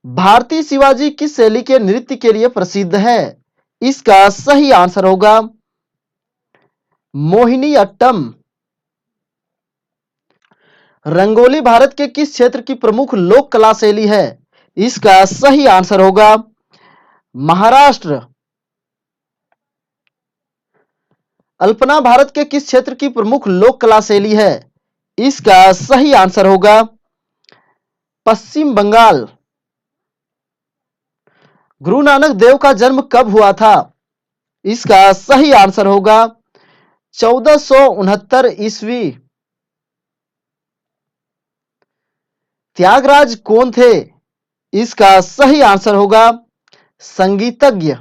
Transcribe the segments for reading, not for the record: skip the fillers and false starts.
भारतीय शिवाजी किस शैली के नृत्य के लिए प्रसिद्ध है? इसका सही आंसर होगा मोहिनी अट्टम। रंगोली भारत के किस क्षेत्र की प्रमुख लोक कला शैली है? इसका सही आंसर होगा महाराष्ट्र। अल्पना भारत के किस क्षेत्र की प्रमुख लोक कला शैली है? इसका सही आंसर होगा पश्चिम बंगाल। गुरु नानक देव का जन्म कब हुआ था? इसका सही आंसर होगा 1469 ईस्वी। त्यागराज कौन थे? इसका सही आंसर होगा संगीतज्ञ।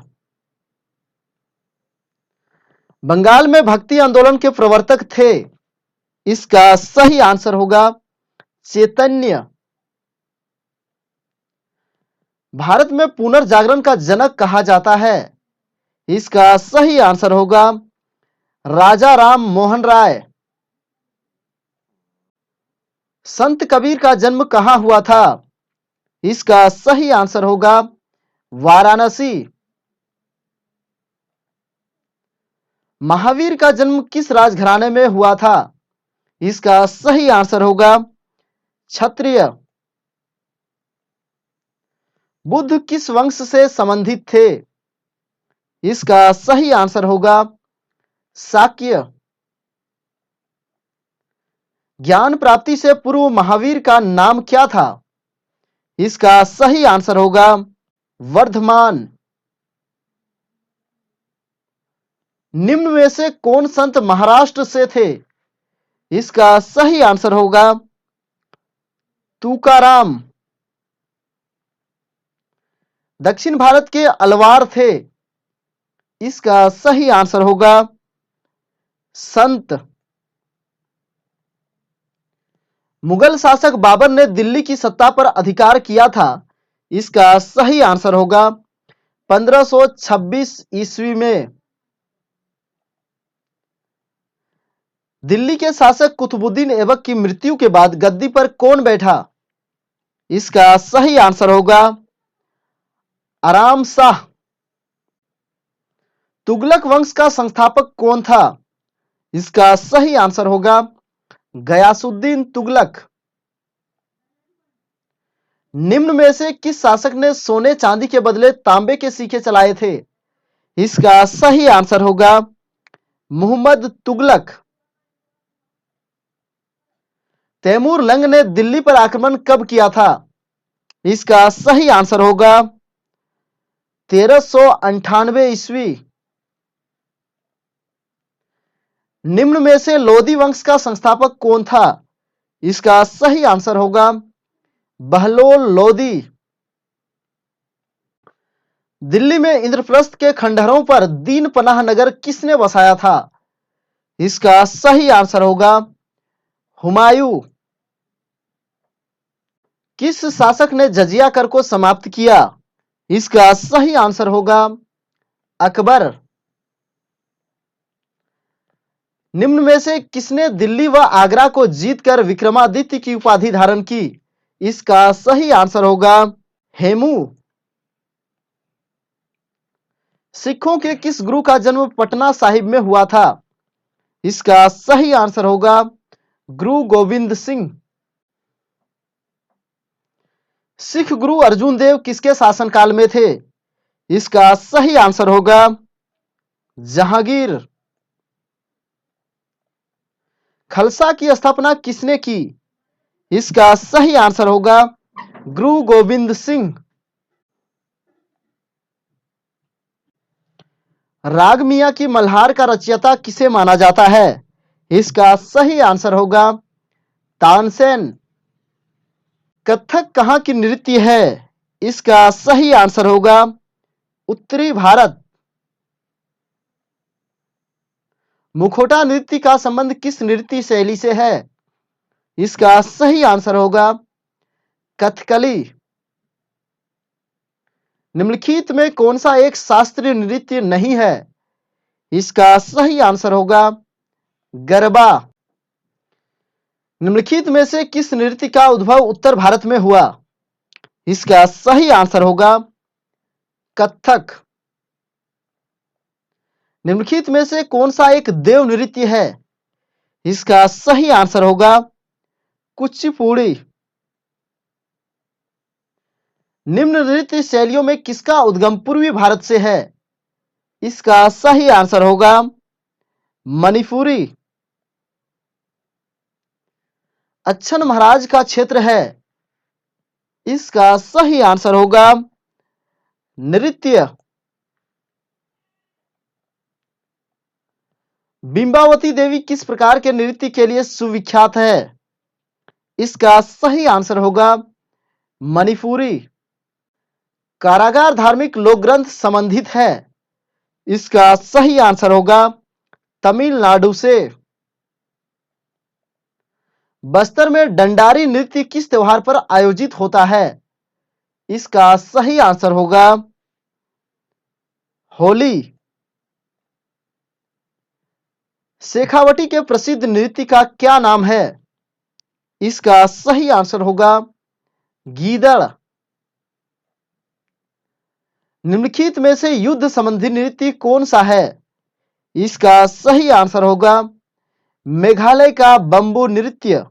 बंगाल में भक्ति आंदोलन के प्रवर्तक थे? इसका सही आंसर होगा चैतन्य। भारत में पुनर्जागरण का जनक कहा जाता है? इसका सही आंसर होगा राजा राम मोहन राय। संत कबीर का जन्म कहां हुआ था? इसका सही आंसर होगा वाराणसी। महावीर का जन्म किस राजघराने में हुआ था? इसका सही आंसर होगा क्षत्रिय। बुद्ध किस वंश से संबंधित थे? इसका सही आंसर होगा शाक्य। ज्ञान प्राप्ति से पूर्व महावीर का नाम क्या था? इसका सही आंसर होगा वर्धमान। निम्न में से कौन संत महाराष्ट्र से थे? इसका सही आंसर होगा तुकाराम। दक्षिण भारत के अलवार थे? इसका सही आंसर होगा संत। मुगल शासक बाबर ने दिल्ली की सत्ता पर अधिकार किया था? इसका सही आंसर होगा 1526 ईस्वी में। दिल्ली के शासक कुतुबुद्दीन ऐबक की मृत्यु के बाद गद्दी पर कौन बैठा? इसका सही आंसर होगा आराम शाह। तुगलक वंश का संस्थापक कौन था? इसका सही आंसर होगा गयासुद्दीन तुगलक। निम्न में से किस शासक ने सोने चांदी के बदले तांबे के सिक्के चलाए थे? इसका सही आंसर होगा मुहम्मद तुगलक। तैमूर लंग ने दिल्ली पर आक्रमण कब किया था? इसका सही आंसर होगा 1398 ईस्वी। निम्न में से लोदी वंश का संस्थापक कौन था? इसका सही आंसर होगा बहलोल लोदी। दिल्ली में इंद्रप्रस्थ के खंडहरों पर दीन पनाह नगर किसने बसाया था? इसका सही आंसर होगा हुमायूं। किस शासक ने जजिया कर को समाप्त किया? इसका सही आंसर होगा अकबर। निम्न में से किसने दिल्ली व आगरा को जीतकर विक्रमादित्य की उपाधि धारण की? इसका सही आंसर होगा हेमू। सिखों के किस गुरु का जन्म पटना साहिब में हुआ था? इसका सही आंसर होगा गुरु गोविंद सिंह। सिख गुरु अर्जुन देव किसके शासनकाल में थे? इसका सही आंसर होगा जहांगीर। खालसा की स्थापना किसने की? इसका सही आंसर होगा गुरु गोविंद सिंह। राग मियां की मल्हार का रचयिता किसे माना जाता है? इसका सही आंसर होगा तानसेन। कथक कहां की नृत्य है? इसका सही आंसर होगा उत्तरी भारत। मुखौटा नृत्य का संबंध किस नृत्य शैली से है? इसका सही आंसर होगा कथकली। निम्नलिखित में कौन सा एक शास्त्रीय नृत्य नहीं है? इसका सही आंसर होगा गरबा। निम्नलिखित में से किस नृत्य का उद्भव उत्तर भारत में हुआ? इसका सही आंसर होगा कथक। निम्नलिखित में से कौन सा एक देव नृत्य है? इसका सही आंसर होगा कुचिपुड़ी। निम्न नृत्य शैलियों में किसका उद्गम पूर्वी भारत से है? इसका सही आंसर होगा मणिपुरी। अच्छन महाराज का क्षेत्र है। इसका सही आंसर होगा नृत्य। बिंबावती देवी किस प्रकार के नृत्य के लिए सुविख्यात है? इसका सही आंसर होगा मणिपुरी। कारागार धार्मिक लोक ग्रंथ संबंधित है। इसका सही आंसर होगा तमिलनाडु से। बस्तर में डंडारी नृत्य किस त्योहार पर आयोजित होता है? इसका सही आंसर होगा होली। शेखावटी के प्रसिद्ध नृत्य का क्या नाम है? इसका सही आंसर होगा गीदड़। निम्नलिखित में से युद्ध संबंधी नृत्य कौन सा है? इसका सही आंसर होगा मेघालय का बंबू नृत्य।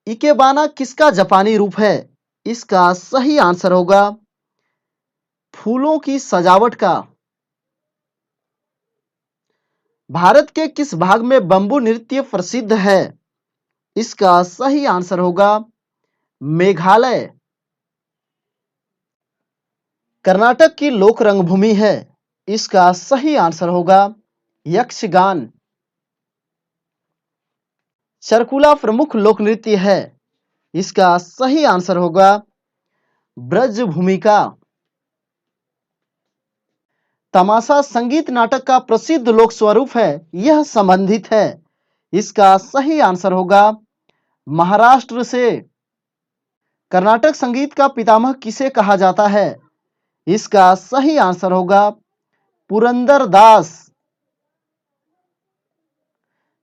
इकेबाना किसका जापानी रूप है? इसका सही आंसर होगा फूलों की सजावट का। भारत के किस भाग में बंबू नृत्य प्रसिद्ध है? इसका सही आंसर होगा मेघालय। कर्नाटक की लोक रंगभूमि है। इसका सही आंसर होगा यक्षगान। चरकुला प्रमुख लोक नृत्य है। इसका सही आंसर होगा ब्रज भूमिका। तमाशा संगीत नाटक का प्रसिद्ध लोक स्वरूप है, यह संबंधित है। इसका सही आंसर होगा महाराष्ट्र से। कर्नाटक संगीत का पितामह किसे कहा जाता है? इसका सही आंसर होगा पुरंदर दास।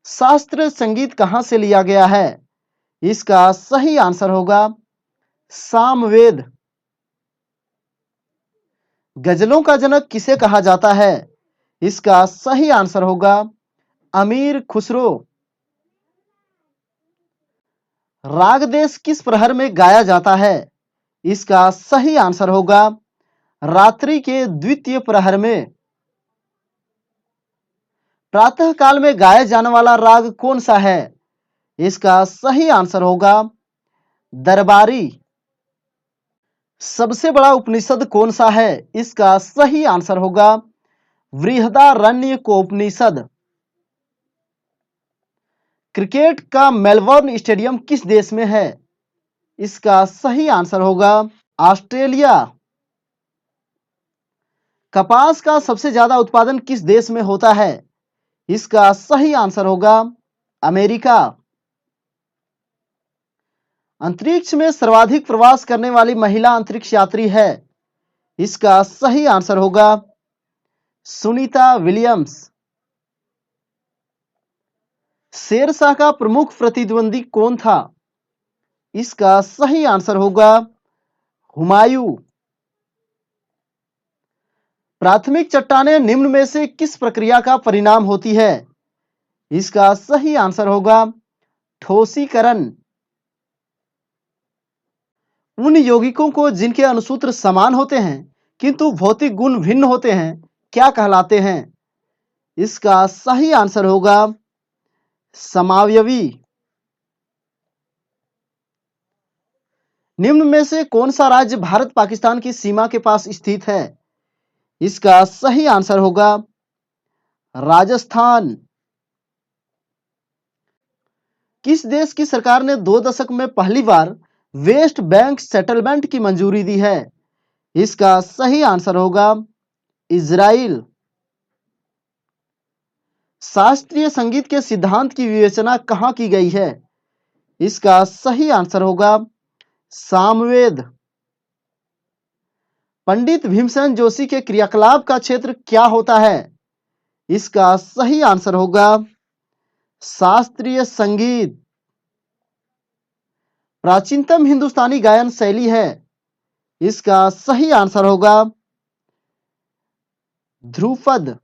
शास्त्रीय संगीत कहां से लिया गया है? इसका सही आंसर होगा सामवेद। गजलों का जनक किसे कहा जाता है? इसका सही आंसर होगा अमीर खुसरो। राग देश किस प्रहर में गाया जाता है? इसका सही आंसर होगा रात्रि के द्वितीय प्रहर में। प्रातः काल में गाया जाने वाला राग कौन सा है? इसका सही आंसर होगा दरबारी। सबसे बड़ा उपनिषद कौन सा है? इसका सही आंसर होगा बृहदारण्यकोपनिषद। क्रिकेट का मेलबर्न स्टेडियम किस देश में है? इसका सही आंसर होगा ऑस्ट्रेलिया। कपास का सबसे ज्यादा उत्पादन किस देश में होता है? इसका सही आंसर होगा अमेरिका। अंतरिक्ष में सर्वाधिक प्रवास करने वाली महिला अंतरिक्ष यात्री है। इसका सही आंसर होगा सुनीता विलियम्स। शेरशाह का प्रमुख प्रतिद्वंदी कौन था? इसका सही आंसर होगा हुमायूं। प्राथमिक चट्टानें निम्न में से किस प्रक्रिया का परिणाम होती है? इसका सही आंसर होगा ठोसीकरण। उन यौगिकों को जिनके अणुसूत्र समान होते हैं किंतु भौतिक गुण भिन्न होते हैं क्या कहलाते हैं? इसका सही आंसर होगा समावयवी। निम्न में से कौन सा राज्य भारत पाकिस्तान की सीमा के पास स्थित है? इसका सही आंसर होगा राजस्थान। किस देश की सरकार ने 2 दशक में पहली बार वेस्ट बैंक सेटलमेंट की मंजूरी दी है? इसका सही आंसर होगा इजराइल। शास्त्रीय संगीत के सिद्धांत की विवेचना कहां की गई है? इसका सही आंसर होगा सामवेद। पंडित भीमसेन जोशी के क्रियाकलाप का क्षेत्र क्या होता है? इसका सही आंसर होगा शास्त्रीय संगीत। प्राचीनतम हिंदुस्तानी गायन शैली है। इसका सही आंसर होगा ध्रुपद।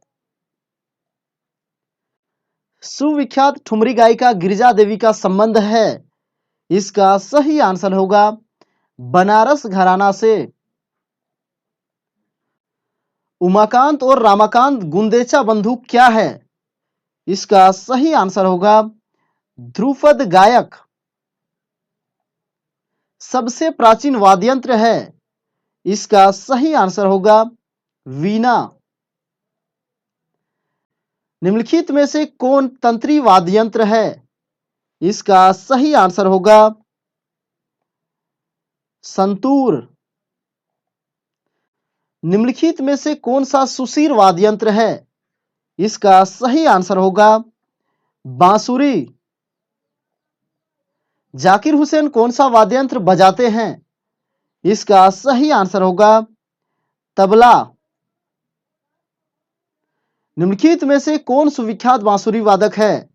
सुविख्यात ठुमरी गायिका गिरिजा देवी का संबंध है। इसका सही आंसर होगा बनारस घराना से। उमाकांत और रामाकांत गुंदेचा बंधु क्या है? इसका सही आंसर होगा ध्रुपद गायक। सबसे प्राचीन वाद्ययंत्र है। इसका सही आंसर होगा वीणा। निम्नलिखित में से कौन तंत्री वाद्ययंत्र है? इसका सही आंसर होगा संतूर। निम्नलिखित में से कौन सा सुशीर वाद्ययंत्र है? इसका सही आंसर होगा बांसुरी। जाकिर हुसैन कौन सा वाद्ययंत्र बजाते हैं? इसका सही आंसर होगा तबला। निम्नलिखित में से कौन सुविख्यात बांसुरी वादक है?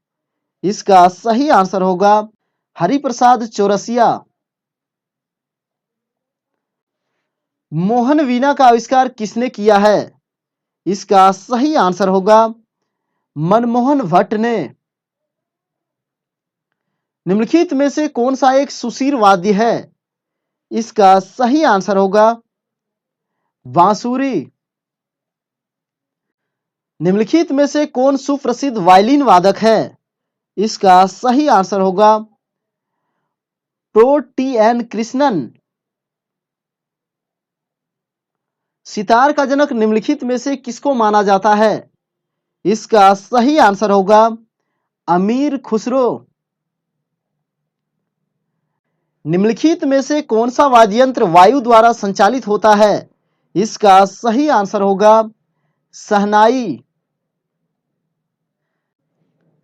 इसका सही आंसर होगा हरिप्रसाद चौरसिया। मोहन वीणा का आविष्कार किसने किया है? इसका सही आंसर होगा मनमोहन भट्ट ने। निम्नलिखित में से कौन सा एक सुशीर वाद्य है? इसका सही आंसर होगा बांसुरी। निम्नलिखित में से कौन सुप्रसिद्ध वायलिन वादक है? इसका सही आंसर होगा प्रो टी एन कृष्णन। सितार का जनक निम्नलिखित में से किसको माना जाता है? इसका सही आंसर होगा अमीर खुसरो। निम्नलिखित में से कौन सा वाद्ययंत्र वायु द्वारा संचालित होता है? इसका सही आंसर होगा शहनाई।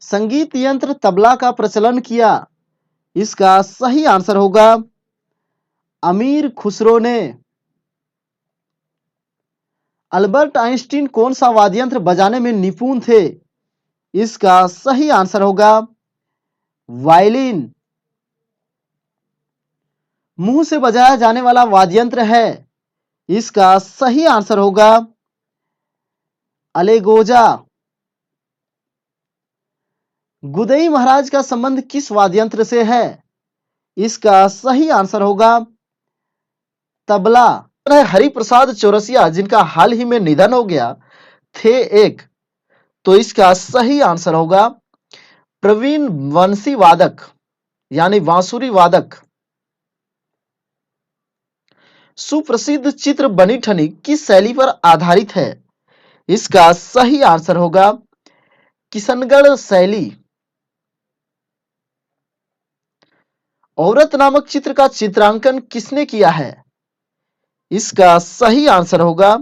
संगीत यंत्र तबला का प्रचलन किया। इसका सही आंसर होगा अमीर खुसरो ने। अल्बर्ट आइंस्टीन कौन सा वाद्ययंत्र बजाने में निपुण थे? इसका सही आंसर होगा वायलिन। मुंह से बजाया जाने वाला वाद्ययंत्र है। इसका सही आंसर होगा अलेगोजा। गुदई महाराज का संबंध किस वाद्ययंत्र से है? इसका सही आंसर होगा तबला। हरिप्रसाद चौरसिया जिनका हाल ही में निधन हो गया थे एक, तो इसका सही आंसर होगा प्रवीण वंशी वादक यानी बांसुरी वादक। सुप्रसिद्ध चित्र बनी ठनी किस शैली पर आधारित है? इसका सही आंसर होगा किशनगढ़ शैली। औरत नामक चित्र का चित्रांकन किसने किया है? इसका सही आंसर होगा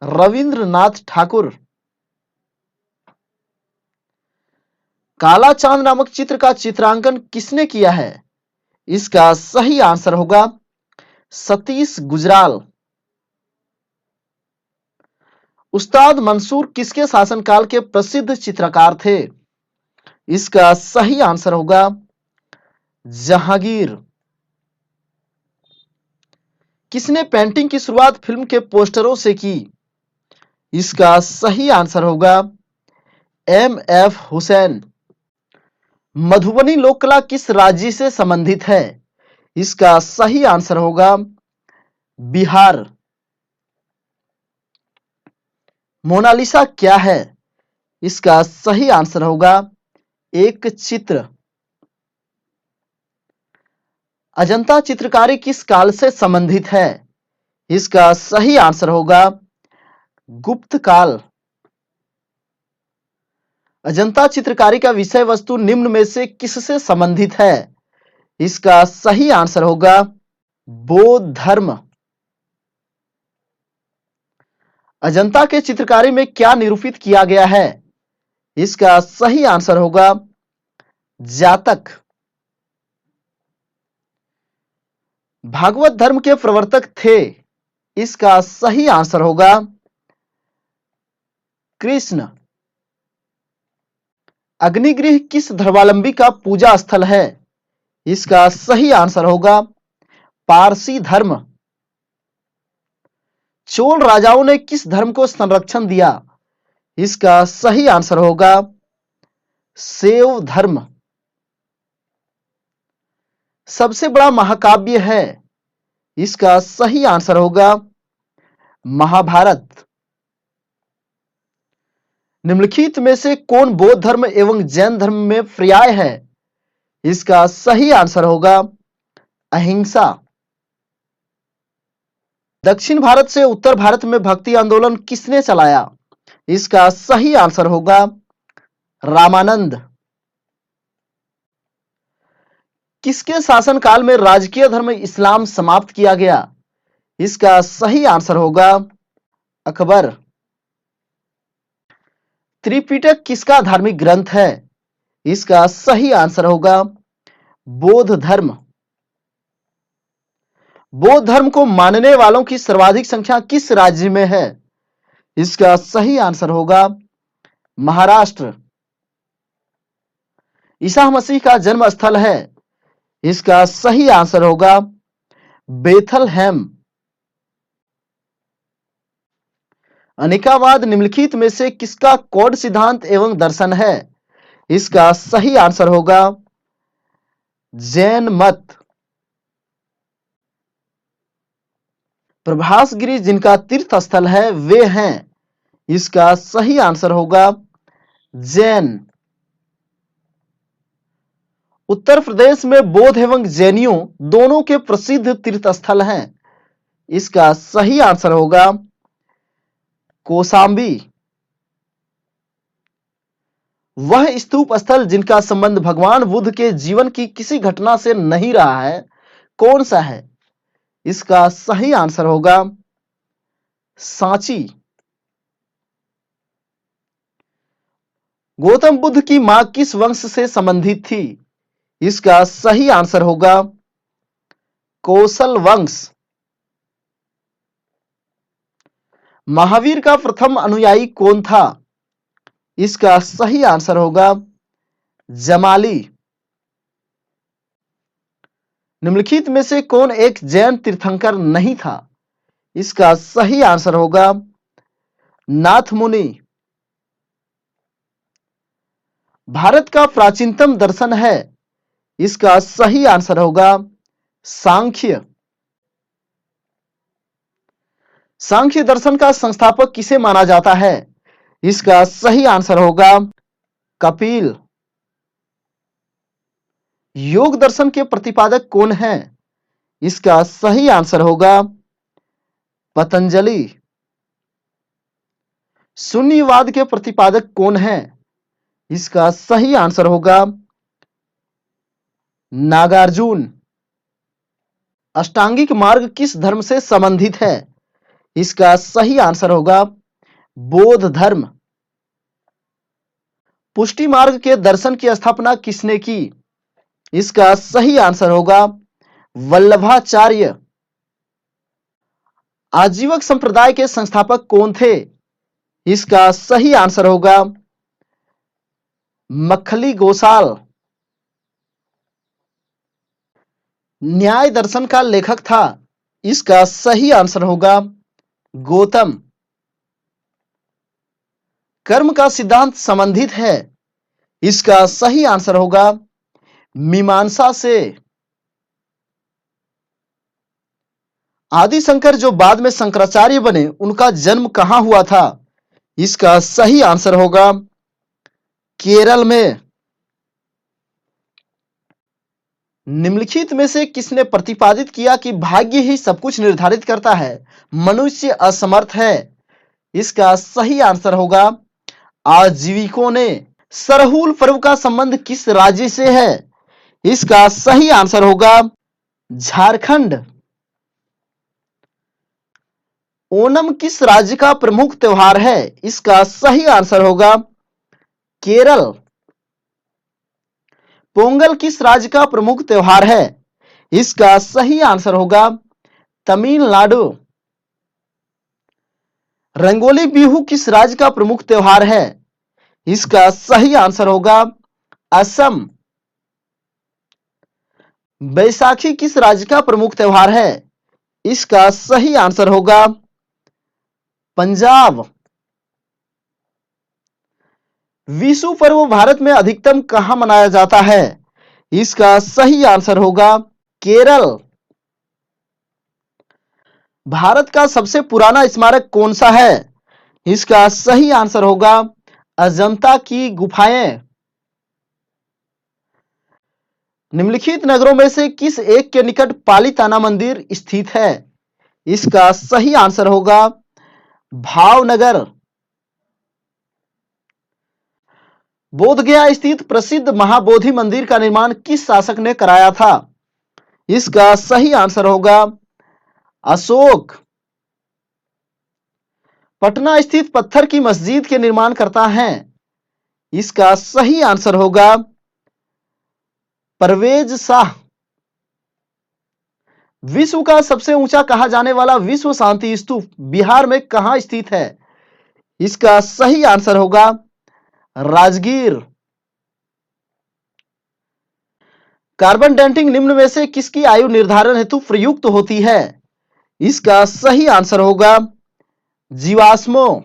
रविंद्रनाथ ठाकुर। काला चांद नामक चित्र का चित्रांकन किसने किया है? इसका सही आंसर होगा सतीश गुजराल। उस्ताद मंसूर किसके शासनकाल के प्रसिद्ध चित्रकार थे? इसका सही आंसर होगा जहांगीर। किसने पेंटिंग की शुरुआत फिल्म के पोस्टरों से की? इसका सही आंसर होगा एम.एफ. हुसैन। मधुबनी लोक कला किस राज्य से संबंधित है? इसका सही आंसर होगा बिहार। मोनालिसा क्या है? इसका सही आंसर होगा एक चित्र। अजंता चित्रकारी किस काल से संबंधित है? इसका सही आंसर होगा गुप्त काल। अजंता चित्रकारी का विषय वस्तु निम्न में से किससे संबंधित है? इसका सही आंसर होगा बौद्ध धर्म। अजंता के चित्रकारी में क्या निरूपित किया गया है? इसका सही आंसर होगा जातक। भागवत धर्म के प्रवर्तक थे। इसका सही आंसर होगा कृष्ण। अग्निगृह किस धर्मावलंबी का पूजा स्थल है? इसका सही आंसर होगा पारसी धर्म। चोल राजाओं ने किस धर्म को संरक्षण दिया? इसका सही आंसर होगा शैव धर्म। सबसे बड़ा महाकाव्य है? इसका सही आंसर होगा महाभारत। निम्नलिखित में से कौन बौद्ध धर्म एवं जैन धर्म में पर्याय है? इसका सही आंसर होगा अहिंसा। दक्षिण भारत से उत्तर भारत में भक्ति आंदोलन किसने चलाया? इसका सही आंसर होगा रामानंद। किसके शासनकाल में राजकीय धर्म इस्लाम समाप्त किया गया? इसका सही आंसर होगा अकबर। त्रिपिटक किसका धार्मिक ग्रंथ है? इसका सही आंसर होगा बौद्ध धर्म। बौद्ध धर्म को मानने वालों की सर्वाधिक संख्या किस राज्य में है? इसका सही आंसर होगा महाराष्ट्र। ईसा मसीह का जन्म स्थल है? इसका सही आंसर होगा बेथलहेम। अनिकावाद निम्नलिखित में से किसका कोड सिद्धांत एवं दर्शन है? इसका सही आंसर होगा जैन मत। प्रभासगिरी जिनका तीर्थ स्थल है वे हैं? इसका सही आंसर होगा जैन। उत्तर प्रदेश में बौद्ध एवं जैनियों दोनों के प्रसिद्ध तीर्थ स्थल हैं। इसका सही आंसर होगा कौशाम्बी। वह स्तूप स्थल जिनका संबंध भगवान बुद्ध के जीवन की किसी घटना से नहीं रहा है, कौन सा है? इसका सही आंसर होगा सांची। गौतम बुद्ध की मां किस वंश से संबंधित थी? इसका सही आंसर होगा कौशल वंश। महावीर का प्रथम अनुयायी कौन था? इसका सही आंसर होगा जमाली। निम्नलिखित में से कौन एक जैन तीर्थंकर नहीं था? इसका सही आंसर होगा नाथ मुनि। भारत का प्राचीनतम दर्शन है? इसका सही आंसर होगा सांख्य। सांख्य दर्शन का संस्थापक किसे माना जाता है? इसका सही आंसर होगा कपिल। योग दर्शन के प्रतिपादक कौन है? इसका सही आंसर होगा पतंजलि। शून्यवाद के प्रतिपादक कौन है? इसका सही आंसर होगा नागार्जुन। अष्टांगिक मार्ग किस धर्म से संबंधित है? इसका सही आंसर होगा बौद्ध धर्म। पुष्टि मार्ग के दर्शन की स्थापना किसने की? इसका सही आंसर होगा वल्लभाचार्य। आजीवक संप्रदाय के संस्थापक कौन थे? इसका सही आंसर होगा मक्खली गोसाल। न्याय दर्शन का लेखक था? इसका सही आंसर होगा गौतम। कर्म का सिद्धांत संबंधित है? इसका सही आंसर होगा मीमांसा से। आदि शंकर जो बाद में शंकराचार्य बने उनका जन्म कहां हुआ था? इसका सही आंसर होगा केरल में। निम्नलिखित में से किसने प्रतिपादित किया कि भाग्य ही सब कुछ निर्धारित करता है, मनुष्य असमर्थ है? इसका सही आंसर होगा आजीविकों ने। सरहुल पर्व का संबंध किस राज्य से है? इसका सही आंसर होगा झारखंड। ओणम किस राज्य का प्रमुख त्योहार है? इसका सही आंसर होगा केरल। पोंगल किस राज्य का प्रमुख त्योहार है? इसका सही आंसर होगा तमिलनाडु। रंगोली बिहू किस राज्य का प्रमुख त्योहार है? इसका सही आंसर होगा असम। बैसाखी किस राज्य का प्रमुख त्योहार है? इसका सही आंसर होगा पंजाब। विशु पर्व भारत में अधिकतम कहां मनाया जाता है? इसका सही आंसर होगा केरल। भारत का सबसे पुराना स्मारक कौन सा है? इसका सही आंसर होगा अजंता की गुफाएं। निम्नलिखित नगरों में से किस एक के निकट पालीताना मंदिर स्थित है? इसका सही आंसर होगा भावनगर। बोधगया स्थित प्रसिद्ध महाबोधि मंदिर का निर्माण किस शासक ने कराया था? इसका सही आंसर होगा अशोक। पटना स्थित पत्थर की मस्जिद के निर्माण करता है? इसका सही आंसर होगा परवेज शाह। विश्व का सबसे ऊंचा कहा जाने वाला विश्व शांति स्तूप बिहार में कहां स्थित है? इसका सही आंसर होगा राजगीर। कार्बन डेटिंग निम्न में से किसकी आयु निर्धारण हेतु प्रयुक्त होती है? इसका सही आंसर होगा जीवाश्मों।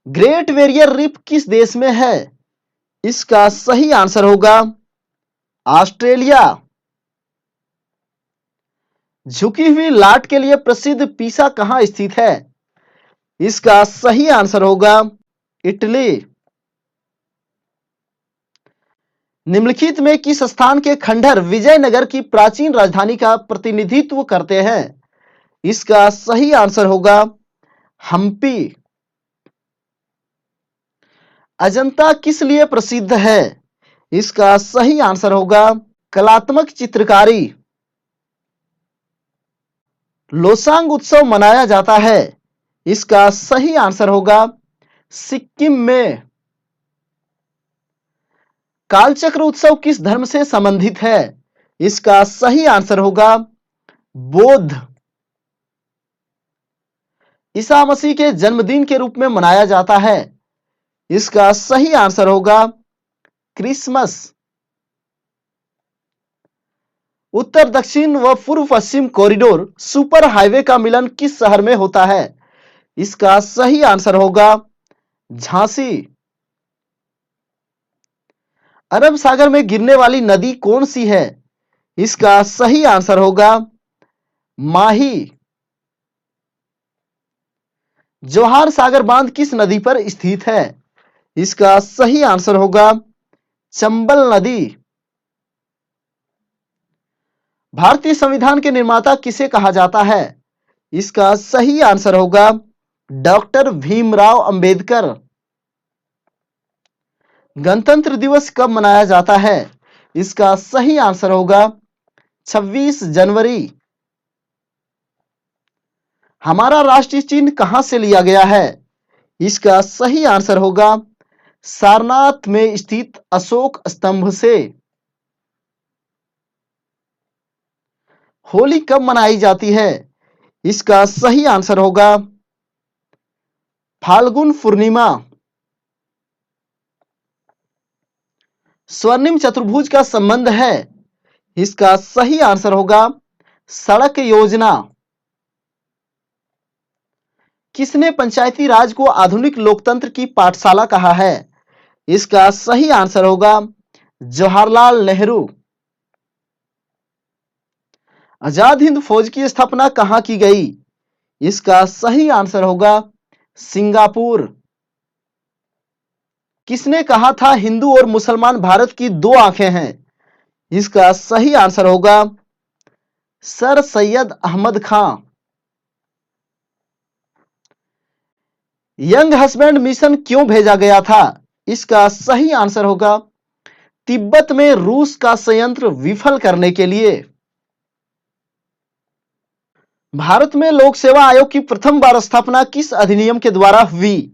ग्रेट बैरियर रीफ किस देश में है? इसका सही आंसर होगा ऑस्ट्रेलिया। झुकी हुई लाट के लिए प्रसिद्ध पीसा कहां स्थित है? इसका सही आंसर होगा इटली। निम्नलिखित में किस स्थान के खंडहर विजयनगर की प्राचीन राजधानी का प्रतिनिधित्व करते हैं? इसका सही आंसर होगा हम्पी। अजंता किस लिए प्रसिद्ध है? इसका सही आंसर होगा कलात्मक चित्रकारी। लोसांग उत्सव मनाया जाता है? इसका सही आंसर होगा सिक्किम में। कालचक्र उत्सव किस धर्म से संबंधित है? इसका सही आंसर होगा बौद्ध। ईसा मसीह के जन्मदिन के रूप में मनाया जाता है? इसका सही आंसर होगा क्रिसमस। उत्तर दक्षिण व पूर्व पश्चिम कॉरिडोर सुपर हाईवे का मिलन किस शहर में होता है? इसका सही आंसर होगा झांसी। अरब सागर में गिरने वाली नदी कौन सी है? इसका सही आंसर होगा माही। जवाहर सागर बांध किस नदी पर स्थित है? इसका सही आंसर होगा चंबल नदी। भारतीय संविधान के निर्माता किसे कहा जाता है? इसका सही आंसर होगा डॉक्टर भीमराव अंबेडकर। गणतंत्र दिवस कब मनाया जाता है? इसका सही आंसर होगा 26 जनवरी। हमारा राष्ट्रीय चिन्ह कहां से लिया गया है? इसका सही आंसर होगा सारनाथ में स्थित अशोक स्तंभ से। होली कब मनाई जाती है? इसका सही आंसर होगा फाल्गुन पूर्णिमा। स्वर्णिम चतुर्भुज का संबंध है? इसका सही आंसर होगा सड़क योजना। किसने पंचायती राज को आधुनिक लोकतंत्र की पाठशाला कहा है? इसका सही आंसर होगा जवाहरलाल नेहरू। आजाद हिंद फौज की स्थापना कहां की गई? इसका सही आंसर होगा सिंगापुर। किसने कहा था हिंदू और मुसलमान भारत की दो आंखें हैं? इसका सही आंसर होगा सर सैयद अहमद खां। यंग हस्बैंड मिशन क्यों भेजा गया था? इसका सही आंसर होगा तिब्बत में रूस का संयंत्र विफल करने के लिए। भारत में लोक सेवा आयोग की प्रथम बार स्थापना किस अधिनियम के द्वारा हुई?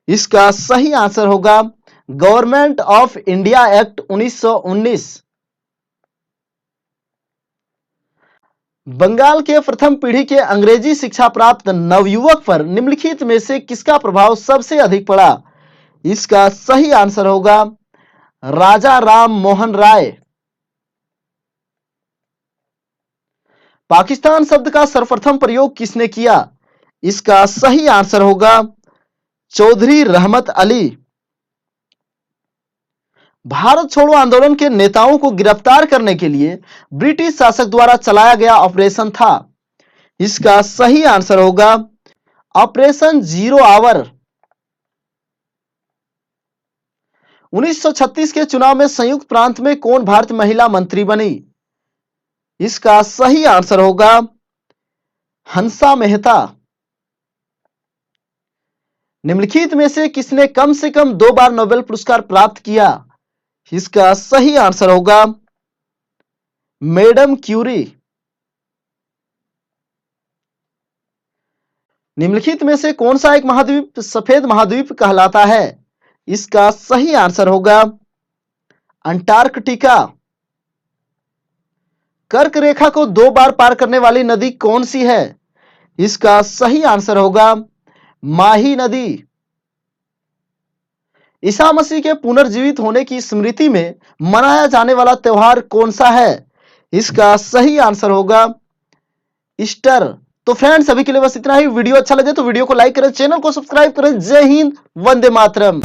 इसका सही आंसर होगा government of India act 1919। Bengal के प्रथम पीढ़ी के अंग्रेजी शिक्षा प्राप्त नवयुवक पर निम्नलिखित में से किसका प्रभाव सबसे अधिक पड़ा? इसका सही आंसर होगा राजा राम मोहन राय। पाकिस्तान शब्द का सर्वप्रथम प्रयोग किसने किया? इसका सही आंसर होगा चौधरी रहमत अली। भारत छोड़ो आंदोलन के नेताओं को गिरफ्तार करने के लिए ब्रिटिश शासक द्वारा चलाया गया ऑपरेशन था। इसका सही आंसर होगा ऑपरेशन जीरो आवर। 1936 के चुनाव में संयुक्त प्रांत में कौन भारतीय महिला मंत्री बनी? इसका सही आंसर होगा हंसा मेहता। निम्नलिखित में से कम 2 बार नोबेल पुरस्कार प्राप्त किया? इसका सही आंसर होगा मैडम क्यूरी। निम्नलिखित में से कौन सा एक महाद्वीप सफेद महाद्वीप कहलाता है? इसका सही आंसर होगा अंटार्कटिका। कर्क रेखा को 2 बार पार करने वाली नदी कौन सी है? इसका सही आंसर होगा माही नदी। ईसा मसीह के पुनर्जीवित होने की स्मृति में मनाया जाने वाला त्यौहार कौन सा है? इसका सही आंसर होगा ईस्टर। तो फ्रेंड्स अभी के लिए बस इतना ही। वीडियो अच्छा लगे तो वीडियो को लाइक करें, चैनल को सब्सक्राइब करें। जय हिंद, वंदे मातरम।